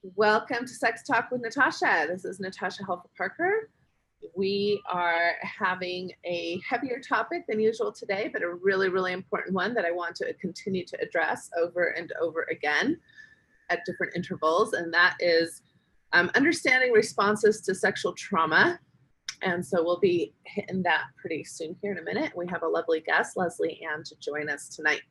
Welcome to Sex Talk with Natasha. This is Natasha Helfer Parker. We are having a heavier topic than usual today, but a really, really important one that I want to continue to address over and over again at different intervals, and that is understanding responses to sexual trauma. And so we'll be hitting that pretty soon here in a minute. We have a lovely guest, Leslie Ann, to join us tonight.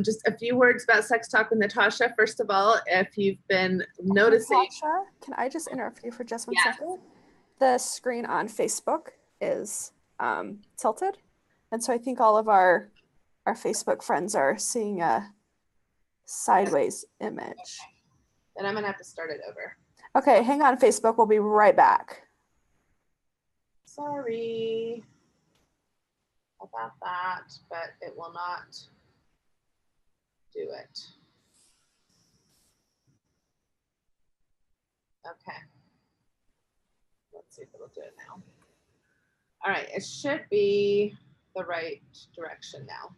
Just a few words about Sex Talk with Natasha. First of all, if you've been noticing... Natasha, can I just interrupt you for just one second? The screen on Facebook is tilted. And so I think all of our Facebook friends are seeing a sideways image. Then I'm going to have to start it over. Okay, hang on, Facebook. We'll be right back. Sorry about that, but it will not do it. Okay. Let's see if it'll do it now. All right, it should be the right direction now.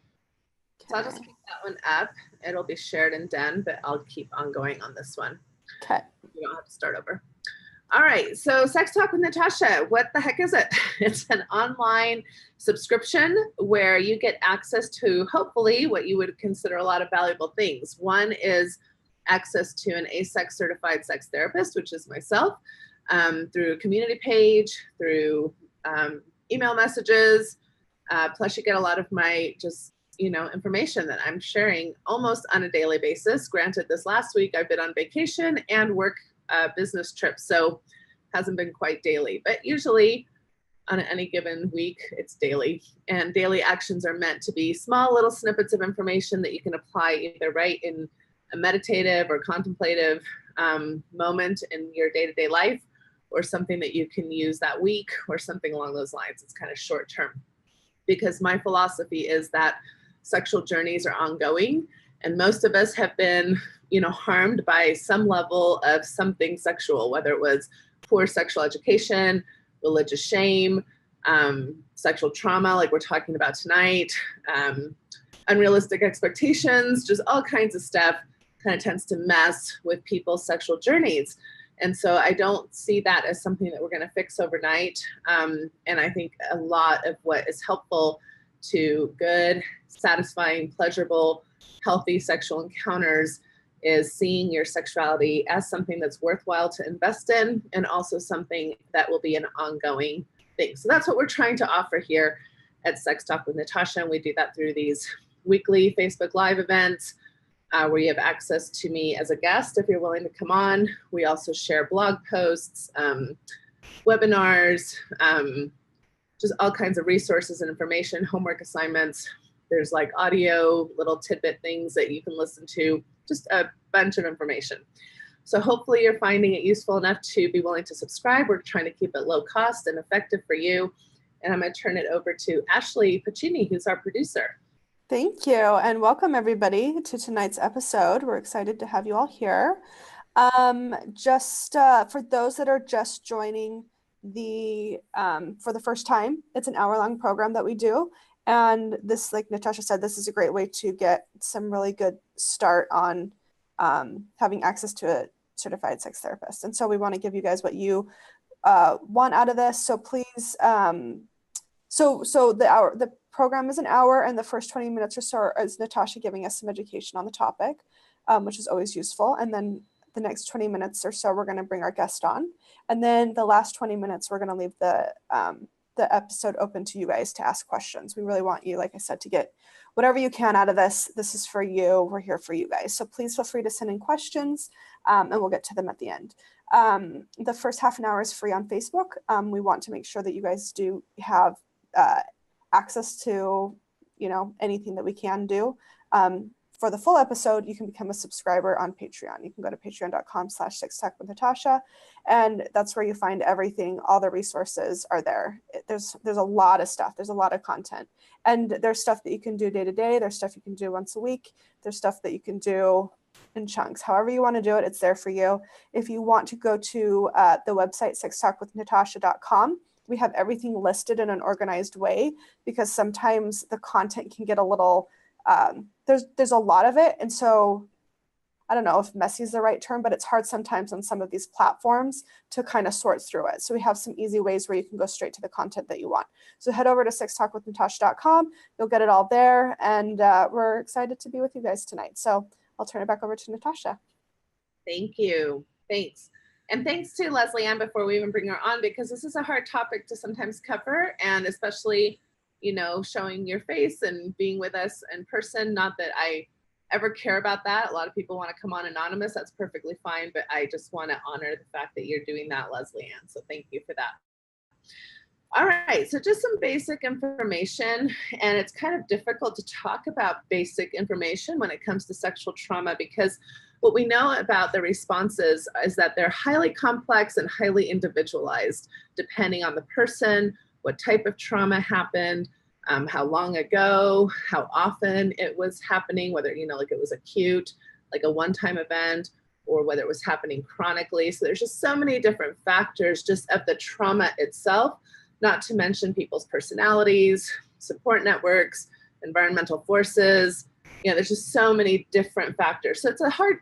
Okay. So I'll just keep that one up. It'll be shared and done, but I'll keep on going on this one. Okay. You don't have to start over. All right, so Sex Talk with Natasha, what the heck is it? It's an online subscription where you get access to hopefully what you would consider a lot of valuable things. One is access to an ASEX certified sex therapist, which is myself, through a community page, through email messages, plus you get a lot of my just, information that I'm sharing almost on a daily basis. Granted, this last week I've been on vacation and work business trip, so hasn't been quite daily, but usually on any given week it's daily, and daily actions are meant to be small little snippets of information that you can apply either right in a meditative or contemplative moment in your day-to-day life, or something that you can use that week or something along those lines. It's kind of short term, because my philosophy is that sexual journeys are ongoing, and most of us have been harmed by some level of something sexual, whether it was poor sexual education, religious shame, sexual trauma like we're talking about tonight, unrealistic expectations, just all kinds of stuff kind of tends to mess with people's sexual journeys. And so I don't see that as something that we're going to fix overnight. And I think a lot of what is helpful to good, satisfying, pleasurable, healthy sexual encounters is seeing your sexuality as something that's worthwhile to invest in, and also something that will be an ongoing thing. So that's what we're trying to offer here at Sex Talk with Natasha. And we do that through these weekly Facebook Live events where you have access to me as a guest if you're willing to come on. We also share blog posts, webinars, just all kinds of resources and information, homework assignments. There's like audio, little tidbit things that you can listen to, just a bunch of information. So hopefully you're finding it useful enough to be willing to subscribe. We're trying to keep it low cost and effective for you. And I'm going to turn it over to Ashley Pacini, who's our producer. Thank you, and welcome everybody to tonight's episode. We're excited to have you all here. Just for those that are just joining for the first time, it's an hour-long program that we do. And this, like Natasha said, this is a great way to get some really good start on having access to a certified sex therapist. And so we want to give you guys what you want out of this. So please, so the program is an hour, and the first 20 minutes or so is Natasha giving us some education on the topic, which is always useful. And then the next 20 minutes or so, we're going to bring our guest on. And then the last 20 minutes, we're going to leave the episode open to you guys to ask questions. We really want you, like I said, to get whatever you can out of this. This is for you. We're here for you guys. So please feel free to send in questions, and we'll get to them at the end. The first half an hour is free on Facebook. We want to make sure that you guys do have access to, anything that we can do. For the full episode, you can become a subscriber on Patreon. You can go to patreon.com/sextalkwithnatasha, and that's where you find everything. All the resources are there. There's a lot of stuff. There's a lot of content, and there's stuff that you can do day to day. There's stuff you can do once a week. There's stuff that you can do in chunks. However you want to do it, it's there for you. If you want to go to the website sextalkwithnatasha.com, we have everything listed in an organized way, because sometimes the content can get a little, there's a lot of it. And so I don't know if messy is the right term, but it's hard sometimes on some of these platforms to kind of sort through it. So we have some easy ways where you can go straight to the content that you want. So head over to sextalkwithnatasha.com. You'll get it all there. And we're excited to be with you guys tonight. So I'll turn it back over to Natasha. Thank you. Thanks. And thanks to Leslie Ann before we even bring her on, because this is a hard topic to sometimes cover, and especially, you know, showing your face and being with us in person. Not that I ever care about that. A lot of people want to come on anonymous. That's perfectly fine. But I just want to honor the fact that you're doing that, Leslie Ann. So thank you for that. All right, so just some basic information, and it's kind of difficult to talk about basic information when it comes to sexual trauma, because what we know about the responses is that they're highly complex and highly individualized, depending on the person, what type of trauma happened, how long ago, how often it was happening, whether, you know, like it was acute, like a one-time event, or whether it was happening chronically. So there's just so many different factors just of the trauma itself, not to mention people's personalities, support networks, environmental forces. You know, there's just so many different factors. So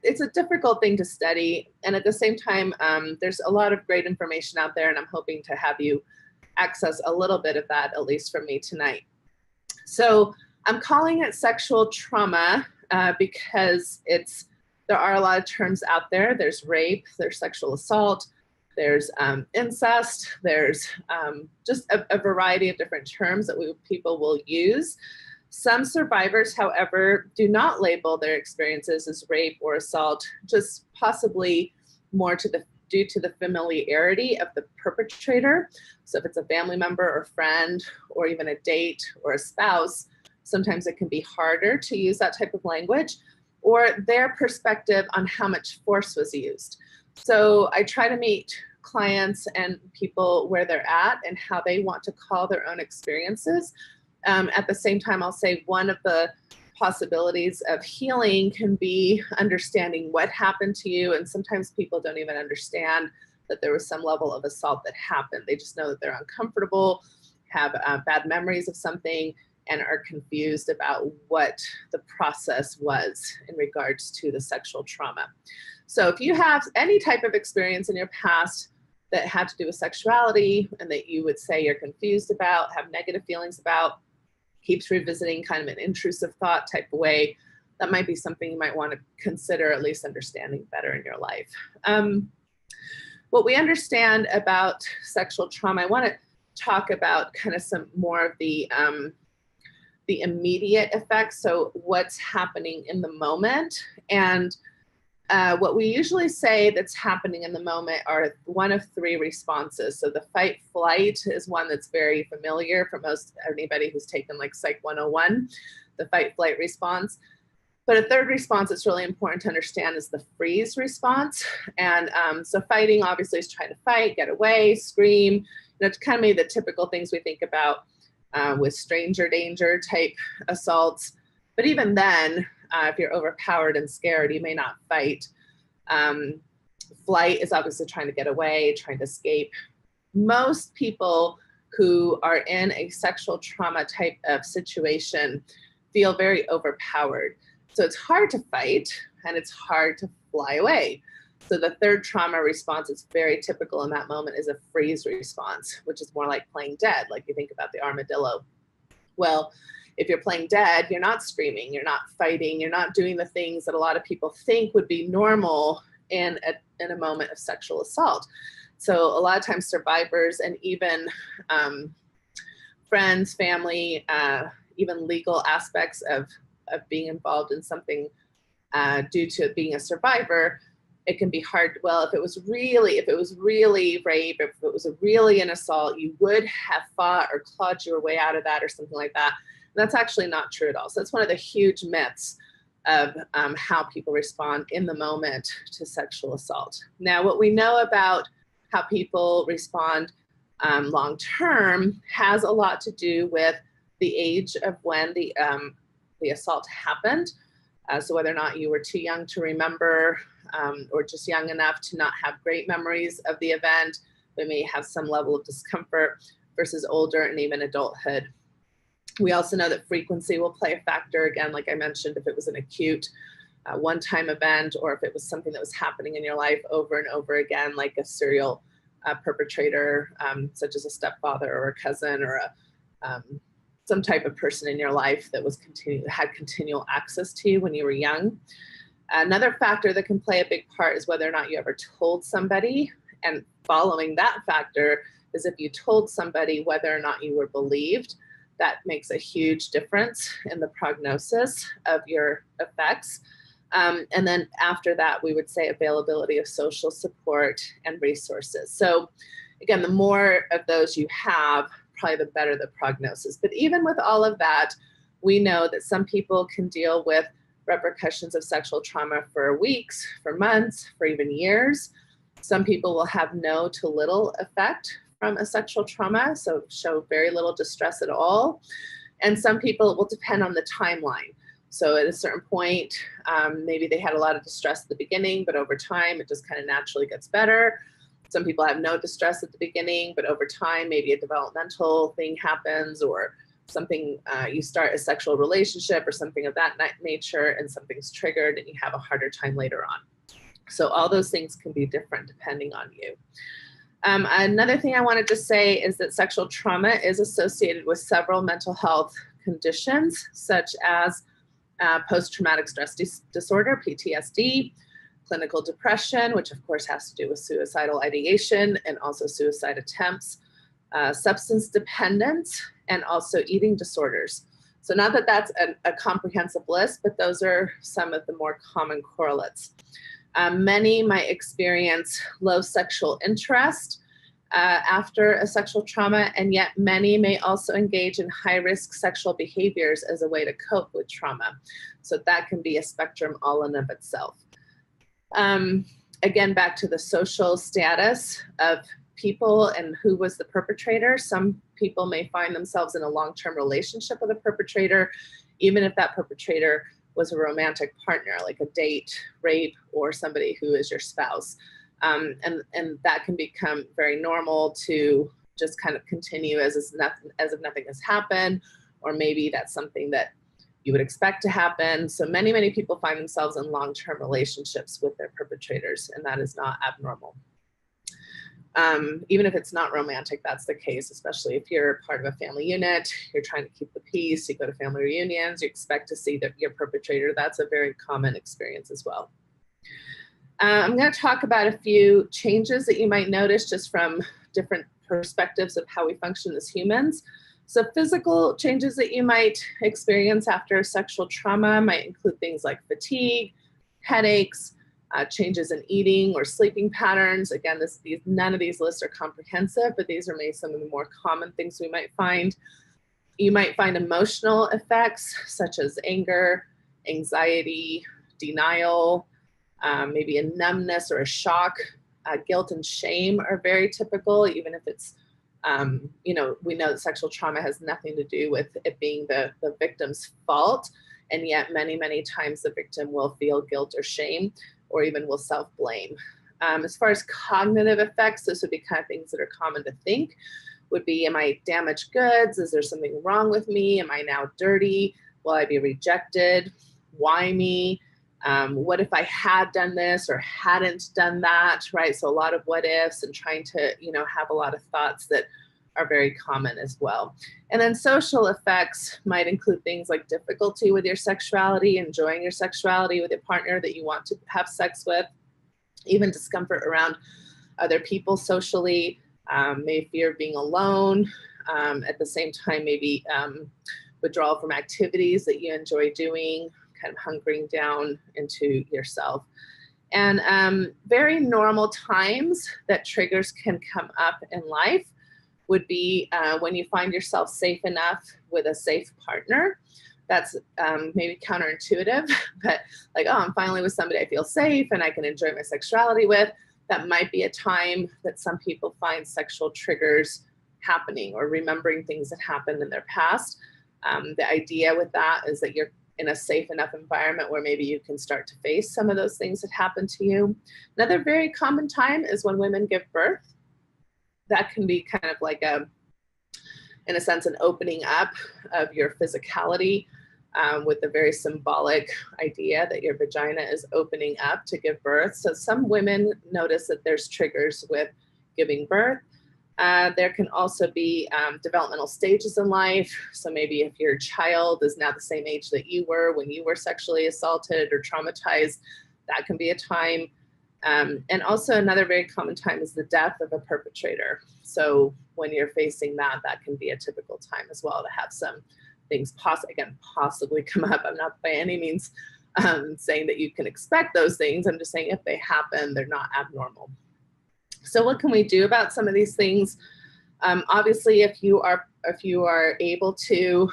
it's a difficult thing to study. And at the same time, there's a lot of great information out there, and I'm hoping to have you access a little bit of that, at least from me tonight. So I'm calling it sexual trauma because there are a lot of terms out there. There's rape, there's sexual assault, there's incest, there's just a variety of different terms that people will use. Some survivors, however, do not label their experiences as rape or assault, just possibly more due to the familiarity of the perpetrator. So if it's a family member or friend, or even a date or a spouse, sometimes it can be harder to use that type of language, or their perspective on how much force was used. So I try to meet clients and people where they're at and how they want to call their own experiences. At the same time, I'll say one of the possibilities of healing can be understanding what happened to you. And sometimes people don't even understand that there was some level of assault that happened. They just know that they're uncomfortable, have bad memories of something, and are confused about what the process was in regards to the sexual trauma. So if you have any type of experience in your past that had to do with sexuality and that you would say you're confused about, have negative feelings about, keeps revisiting kind of an intrusive thought type of way, that might be something you might want to consider at least understanding better in your life. What we understand about sexual trauma, I want to talk about kind of some more of the immediate effects. So what's happening in the moment. And what we usually say that's happening in the moment are one of three responses. So the fight flight is one that's very familiar for anybody who's taken like Psych 101, the fight flight response. But a third response that's really important to understand is the freeze response. And so fighting obviously is trying to fight, get away, scream. You know, it's kind of maybe the typical things we think about with stranger danger type assaults. But even then, if you're overpowered and scared, you may not fight. Flight is obviously trying to get away, trying to escape. Most people who are in a sexual trauma type of situation feel very overpowered. So it's hard to fight and it's hard to fly away. So the third trauma response is very typical in that moment is a freeze response, which is more like playing dead, like you think about the armadillo. Well, if you're playing dead, you're not screaming, you're not fighting, you're not doing the things that a lot of people think would be normal in a moment of sexual assault. So a lot of times survivors and even friends, family, even legal aspects of being involved in something due to being a survivor, it can be hard. Well, if it was really rape, if it was really an assault, you would have fought or clawed your way out of that or something like that. That's actually not true at all. So that's one of the huge myths of how people respond in the moment to sexual assault. Now, what we know about how people respond long-term has a lot to do with the age of when the assault happened. So whether or not you were too young to remember or just young enough to not have great memories of the event, they may have some level of discomfort versus older and even adulthood. We also know that frequency will play a factor. Again, like I mentioned, if it was an acute one-time event, or if it was something that was happening in your life over and over again, like a serial perpetrator, such as a stepfather or a cousin or some type of person in your life that was had continual access to you when you were young. Another factor that can play a big part is whether or not you ever told somebody. And following that factor is if you told somebody, whether or not you were believed. That makes a huge difference in the prognosis of your effects. And then after that, we would say availability of social support and resources. So again, the more of those you have, probably the better the prognosis. But even with all of that, we know that some people can deal with repercussions of sexual trauma for weeks, for months, for even years. Some people will have no to little effect from a sexual trauma, so show very little distress at all. And some people, it will depend on the timeline. So at a certain point, maybe they had a lot of distress at the beginning, but over time it just kind of naturally gets better. Some people have no distress at the beginning, but over time, maybe a developmental thing happens, or something, you start a sexual relationship or something of that nature, and something's triggered and you have a harder time later on. So all those things can be different depending on you. Another thing I wanted to say is that sexual trauma is associated with several mental health conditions, such as post-traumatic stress disorder, PTSD, clinical depression, which of course has to do with suicidal ideation and also suicide attempts, substance dependence, and also eating disorders. So not that that's a comprehensive list, but those are some of the more common correlates. Many might experience low sexual interest after a sexual trauma, and yet many may also engage in high-risk sexual behaviors as a way to cope with trauma. So that can be a spectrum all in of itself. Again, back to the social status of people and who was the perpetrator. Some people may find themselves in a long-term relationship with a perpetrator, even if that perpetrator was a romantic partner, like a date, rape, or somebody who is your spouse. And that can become very normal to just kind of continue as if nothing has happened, or maybe that's something that you would expect to happen. So many, many people find themselves in long-term relationships with their perpetrators, and that is not abnormal. Even if it's not romantic, that's the case, especially if you're part of a family unit, you're trying to keep the peace, you go to family reunions, you expect to see your perpetrator. That's a very common experience as well. I'm going to talk about a few changes that you might notice just from different perspectives of how we function as humans. So physical changes that you might experience after sexual trauma might include things like fatigue, headaches, changes in eating or sleeping patterns. Again, none of these lists are comprehensive, but these are maybe some of the more common things we might find. You might find emotional effects such as anger, anxiety, denial, maybe a numbness or a shock. Guilt and shame are very typical, even if it's, we know that sexual trauma has nothing to do with it being the victim's fault. And yet many, many times the victim will feel guilt or shame, or even will self-blame. As far as cognitive effects, those would be kind of things that are common to think, would be, am I damaged goods? Is there something wrong with me? Am I now dirty? Will I be rejected? Why me? What if I had done this or hadn't done that, right? So a lot of what ifs and trying to, have a lot of thoughts that are very common as well. And then social effects might include things like difficulty with your sexuality, enjoying your sexuality with a partner that you want to have sex with, even discomfort around other people socially, maybe fear of being alone, at the same time, maybe withdrawal from activities that you enjoy doing, kind of hunkering down into yourself. And very normal times that triggers can come up in life would be when you find yourself safe enough with a safe partner. That's maybe counterintuitive, but like, oh, I'm finally with somebody I feel safe and I can enjoy my sexuality with. That might be a time that some people find sexual triggers happening or remembering things that happened in their past. The idea with that is that you're in a safe enough environment where maybe you can start to face some of those things that happened to you. Another very common time is when women give birth. That can be kind of like in a sense, an opening up of your physicality. with the very symbolic idea that your vagina is opening up to give birth. So some women notice that there's triggers with giving birth. There can also be developmental stages in life. So maybe if your child is now the same age that you were when you were sexually assaulted or traumatized, that can be a time. And also another very common time is the death of a perpetrator. So when you're facing that, that can be a typical time as well to have some things possibly come up. I'm not by any means saying that you can expect those things. I'm just saying if they happen, they're not abnormal. So what can we do about some of these things? Obviously, if you are able to,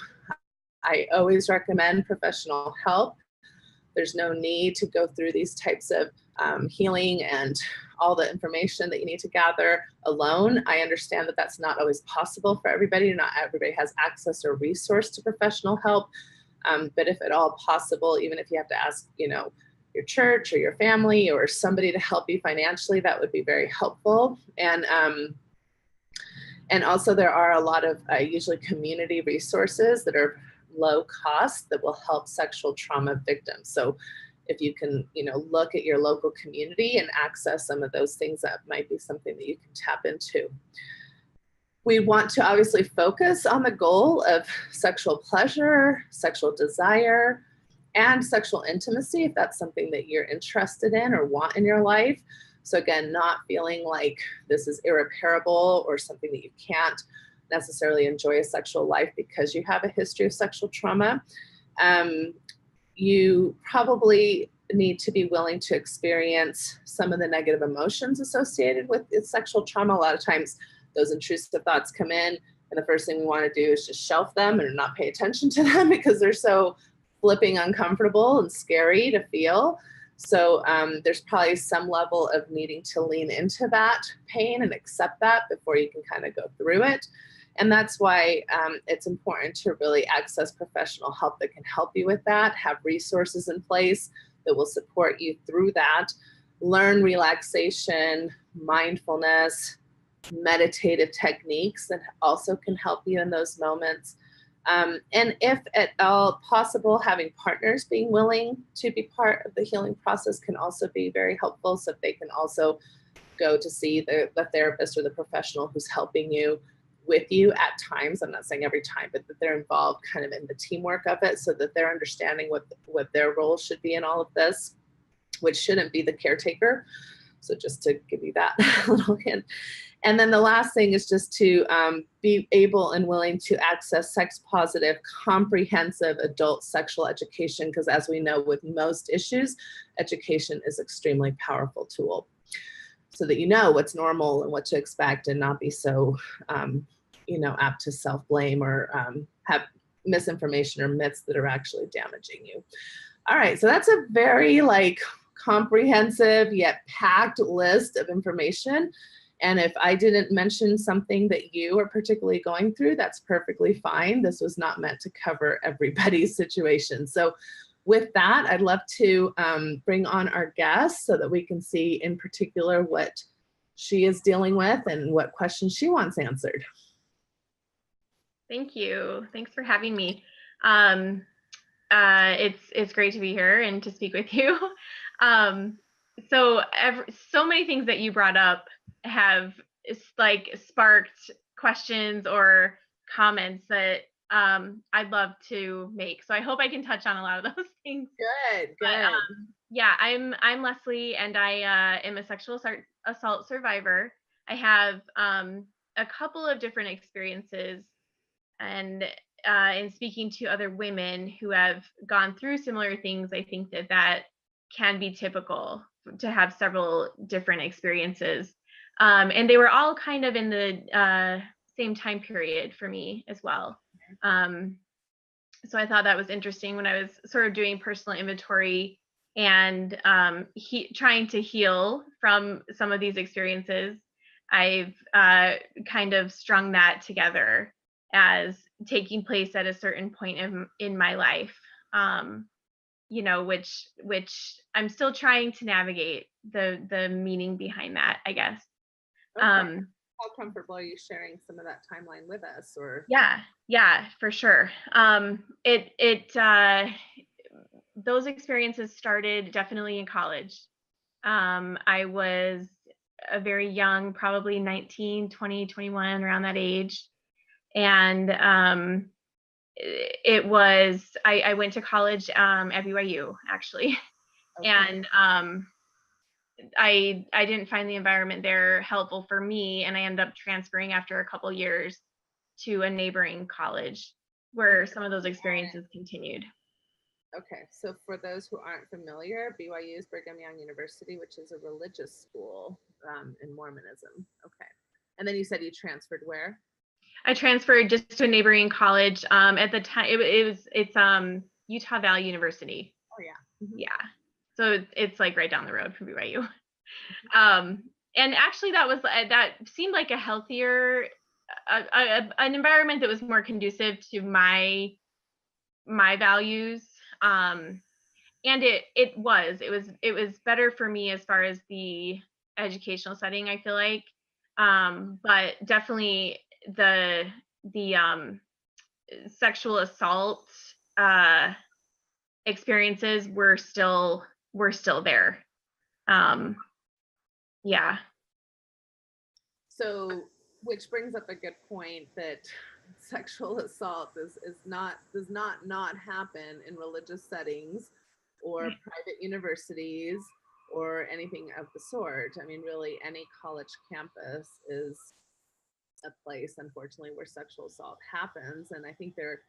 I always recommend professional help. There's no need to go through these types of healing and all the information that you need to gather alone. I understand that that's not always possible for everybody. Not everybody has access or resource to professional help. But if at all possible, even if you have to ask, your church or your family or somebody to help you financially, that would be very helpful. And also there are a lot of usually community resources that are low cost that will help sexual trauma victims. So if you can, look at your local community and access some of those things, that might be something that you can tap into. We want to obviously focus on the goal of sexual pleasure, sexual desire, and sexual intimacy, if that's something that you're interested in or want in your life. So again, not feeling like this is irreparable or something that you can't necessarily enjoy a sexual life because you have a history of sexual trauma. You probably need to be willing to experience some of the negative emotions associated with sexual trauma. A lot of times those intrusive thoughts come in and the first thing we want to do is just shelf them and not pay attention to them because they're so flipping uncomfortable and scary to feel. So there's probably some level of needing to lean into that pain and accept that before you can kind of go through it. And that's why it's important to really access professional help that can help you with that, have resources in place that will support you through that, learn relaxation, mindfulness, meditative techniques that also can help you in those moments. And if at all possible, having partners being willing to be part of the healing process can also be very helpful. So if they can also go to see the therapist or the professional who's helping you with you at times, I'm not saying every time, but that they're involved kind of in the teamwork of it so that they're understanding what their role should be in all of this, which shouldn't be the caretaker. So just to give you that little hint. And then the last thing is just to be able and willing to access sex positive, comprehensive adult sexual education, because as we know with most issues, education is extremely powerful tool so that you know what's normal and what to expect and not be so, apt to self-blame or have misinformation or myths that are actually damaging you. All right, so that's a very comprehensive yet packed list of information. And if I didn't mention something that you are particularly going through, that's perfectly fine. This was not meant to cover everybody's situation. So with that, I'd love to bring on our guest so that we can see in particular what she is dealing with and what questions she wants answered. Thank you. Thanks for having me. It's great to be here and to speak with you. So many things that you brought up have sparked questions or comments that I'd love to make. So I hope I can touch on a lot of those things. Good. Yeah, I'm Leslie, and I am a sexual assault survivor. I have a couple of different experiences, and in speaking to other women who have gone through similar things, I think that can be typical to have several different experiences. And they were all kind of in the same time period for me as well. So I thought that was interesting when I was sort of doing personal inventory and trying to heal from some of these experiences. I've kind of strung that together as taking place at a certain point in my life, which I'm still trying to navigate the meaning behind that, I guess. Okay. how comfortable are you sharing some of that timeline with us? Or Yeah, for sure. Those experiences started definitely in college. I was a very young, probably 19, 20, 21, around that age. And I went to college at BYU, actually. okay. And I didn't find the environment there helpful for me, and I ended up transferring after a couple years to a neighboring college where some of those experiences continued. Okay, so for those who aren't familiar, BYU is Brigham Young University, which is a religious school in Mormonism. Okay, and then you said you transferred where? I transferred just to a neighboring college. At the time, it's Utah Valley University. Oh yeah. Mm-hmm. Yeah, so it's like right down the road from BYU. And actually, that seemed like a healthier, an environment that was more conducive to my values. And it was better for me as far as the educational setting, I feel like. But definitely the sexual assault experiences were still there. Yeah. So, which brings up a good point that sexual assault does not happen in religious settings or private universities or anything of the sort. I mean, really, any college campus is a place, unfortunately, where sexual assault happens, and I think they're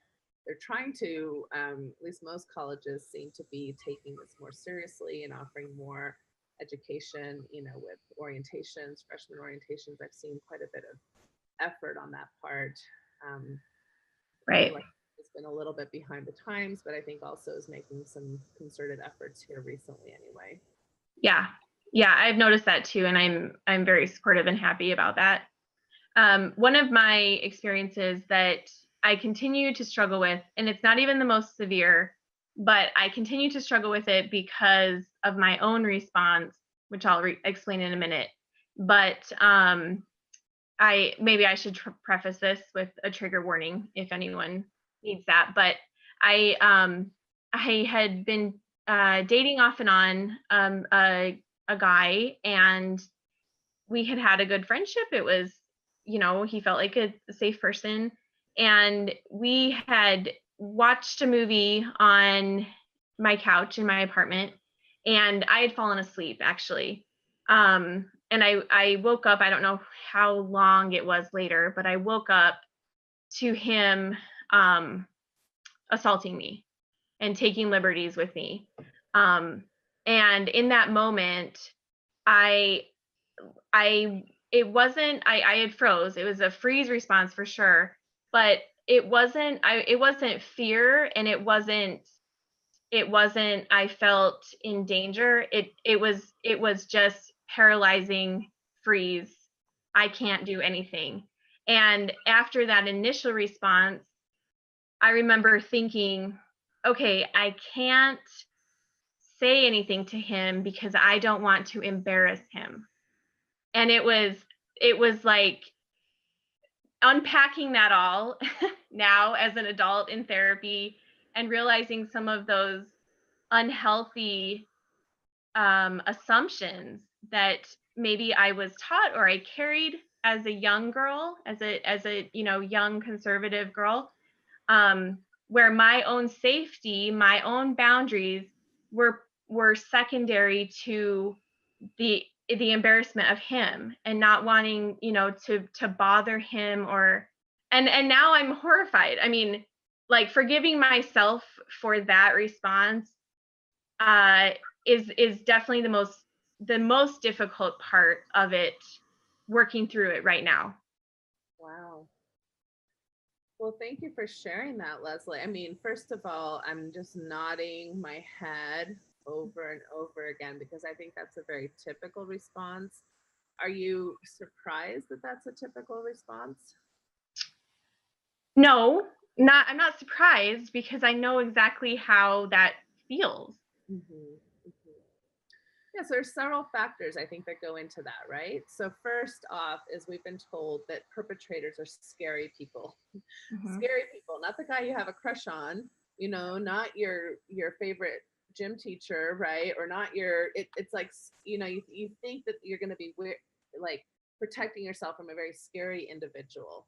trying to, at least most colleges seem to be taking this more seriously and offering more education, with orientations, freshman orientations. I've seen quite a bit of effort on that part. Right. Like it's been a little bit behind the times, but I think also is making some concerted efforts here recently anyway. Yeah, I've noticed that too, and I'm very supportive and happy about that. One of my experiences that I continue to struggle with, and it's not even the most severe, but I continue to struggle with it because of my own response, which I'll explain in a minute. But maybe I should preface this with a trigger warning if anyone needs that. But I had been dating off and on a guy, and we had a good friendship. It was, he felt like a safe person, and we had watched a movie on my couch in my apartment, and I had fallen asleep actually. And I woke up, I don't know how long it was later, but I woke up to him assaulting me and taking liberties with me. And in that moment, I had froze. It was a freeze response for sure, but it wasn't fear, and it wasn't I felt in danger. It was just paralyzing freeze. I can't do anything. And after that initial response, I remember thinking, okay, I can't say anything to him because I don't want to embarrass him. And it was like unpacking that all now as an adult in therapy, and realizing some of those unhealthy assumptions that maybe I was taught or I carried as a young girl, as a young conservative girl, where my own safety, my own boundaries were secondary to the embarrassment of him, and not wanting, to bother him, and now I'm horrified. I mean, like, forgiving myself for that response is definitely the most difficult part of it, working through it right now. Wow. Well, thank you for sharing that, Leslie. I mean, first of all, I'm just nodding my head over and over again because I think that's a very typical response. Are you surprised that that's a typical response? No, I'm not surprised, because I know exactly how that feels. Mm-hmm. Mm-hmm. Yes, there's several factors I think that go into that, right? So first off is we've been told that perpetrators are scary people. Scary people, not the guy you have a crush on, not your favorite gym teacher, right? Or not it's like, you think that you're going to be weird, like protecting yourself from a very scary individual.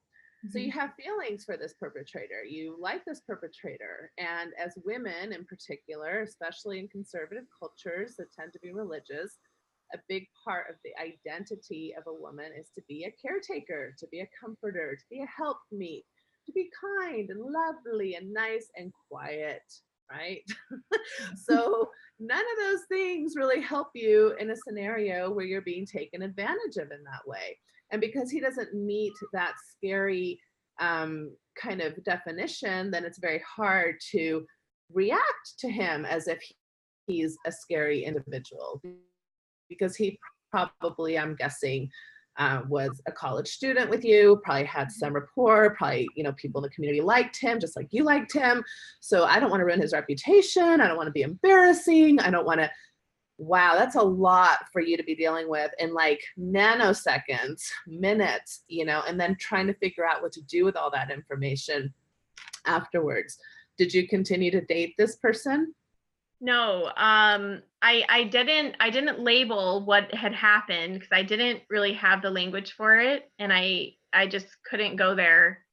So you have feelings for this perpetrator. You like this perpetrator. And as women in particular, especially in conservative cultures that tend to be religious, a big part of the identity of a woman is to be a caretaker, to be a comforter, to be a helpmeet, to be kind and lovely and nice and quiet, right? So none of those things really help you in a scenario where you're being taken advantage of in that way. And because he doesn't meet that scary kind of definition, then it's very hard to react to him as if he's a scary individual, because he probably, I'm guessing, was a college student with you, probably had some rapport, probably, people in the community liked him just like you liked him. So I don't want to ruin his reputation. I don't want to be embarrassing. I don't want to. Wow, that's a lot for you to be dealing with in like nanoseconds, minutes, and then trying to figure out what to do with all that information afterwards. Did you continue to date this person? No, I didn't label what had happened because I didn't really have the language for it, and I just couldn't go there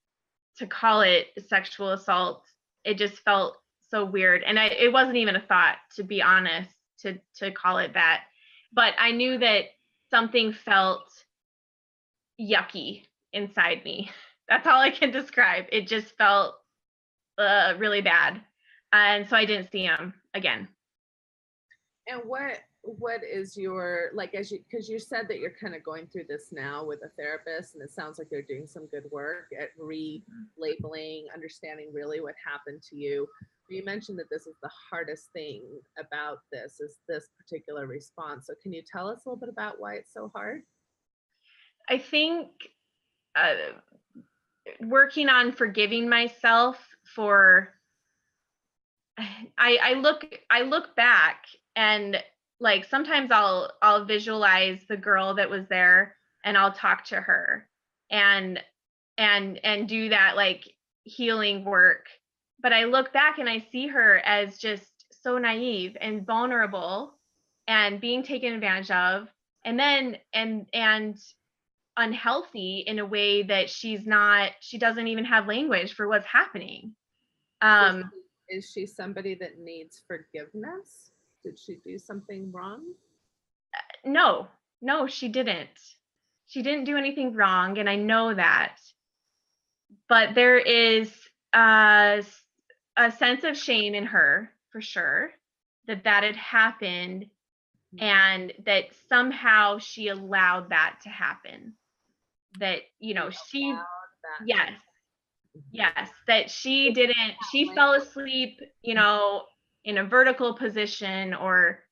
to call it sexual assault. It just felt so weird, and it wasn't even a thought, to be honest, to call it that. But I knew that something felt yucky inside me. That's all I can describe. It just felt really bad, and so I didn't see him again. And what is your, like, because you said that you're kind of going through this now with a therapist, and it sounds like you're doing some good work at relabeling, understanding really what happened to you. You mentioned that this is the hardest thing about this, is this particular response. So can you tell us a little bit about why it's so hard? I think working on forgiving myself for, I look back, and like sometimes I'll visualize the girl that was there, and I'll talk to her and do that like healing work. But I look back and I see her as just so naive and vulnerable and being taken advantage of, and then and unhealthy in a way that she doesn't even have language for what's happening. Is she somebody that needs forgiveness? Did she do something wrong? No, she didn't. She didn't do anything wrong, and I know that. But there is a sense of shame in her, for sure, that had happened, and that somehow she allowed that to happen. That, yes, that she didn't, she fell asleep, in a vertical position, or,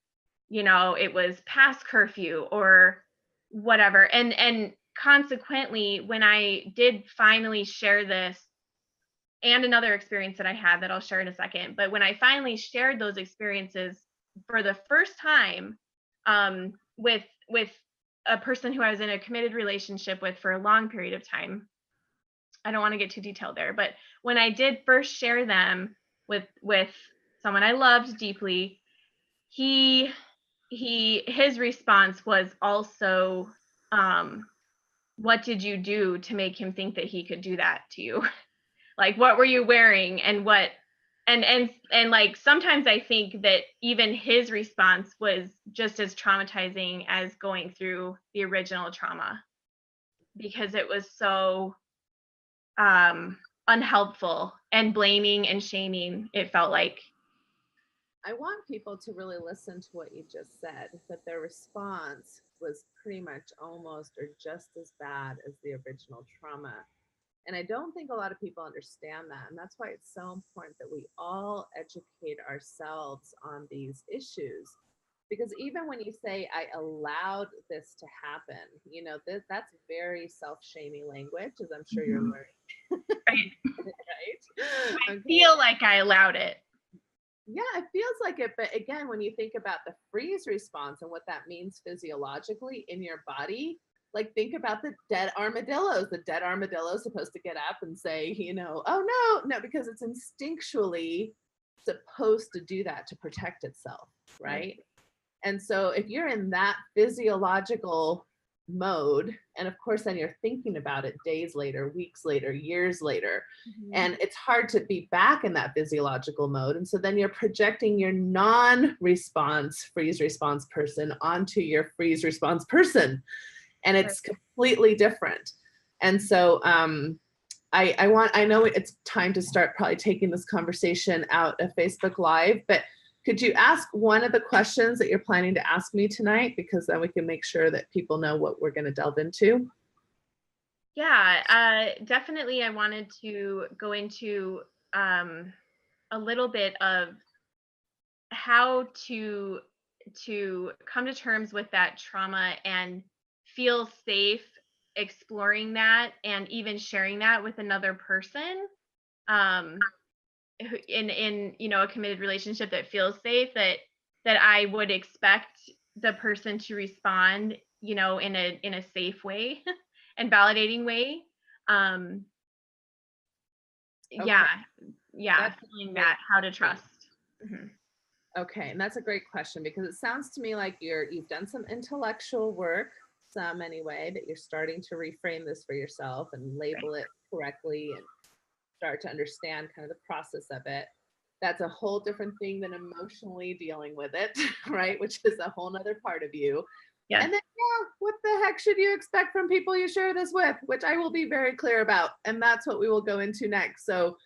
it was past curfew or whatever. And consequently, when I did finally share this, and another experience that I had that I'll share in a second, but when I finally shared those experiences for the first time, with a person who I was in a committed relationship with for a long period of time, I don't want to get too detailed there, but when I did first share them with someone I loved deeply, his response was also, what did you do to make him think that he could do that to you? Like, what were you wearing, and what, and like, sometimes I think that even his response was just as traumatizing as going through the original trauma, because it was so unhelpful and blaming and shaming, it felt like. I want people to really listen to what you just said, that their response was pretty much almost or just as bad as the original trauma. And I don't think a lot of people understand that. And that's why it's so important that we all educate ourselves on these issues. Because even when you say, I allowed this to happen, that's very self-shaming language, as I'm sure you're learning. Right. Right? I feel like I allowed it. Yeah, it feels like it. But again, when you think about the freeze response and what that means physiologically in your body, like think about the dead armadillos. The dead armadillo is supposed to get up and say, oh no, because it's instinctually supposed to do that to protect itself, right? And so if you're in that physiological mode, and of course then you're thinking about it days later, weeks later, years later, and it's hard to be back in that physiological mode. And so then you're projecting your non-response freeze response person onto your freeze response person, and it's completely different. And so I know it's time to start probably taking this conversation out of Facebook Live, but could you ask one of the questions that you're planning to ask me tonight? Because then we can make sure that people know what we're going to delve into. Yeah, definitely. I wanted to go into a little bit of how to come to terms with that trauma and feel safe exploring that and even sharing that with another person. In a committed relationship that feels safe, that I would expect the person to respond in a safe way and validating way. Okay. Yeah, feeling that, how to trust. Okay, and that's a great question, because it sounds to me like you've done some intellectual work, some anyway, that you're starting to reframe this for yourself and label it correctly and start to understand kind of the process of it. That's a whole different thing than emotionally dealing with it, right? Which is a whole nother part of you. Yeah. And then, what the heck should you expect from people you share this with? Which I will be very clear about. And that's what we will go into next. So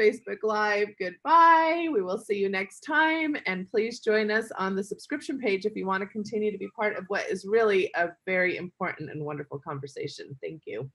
Facebook Live, goodbye. We will see you next time. And please join us on the subscription page if you want to continue to be part of what is really a very important and wonderful conversation. Thank you.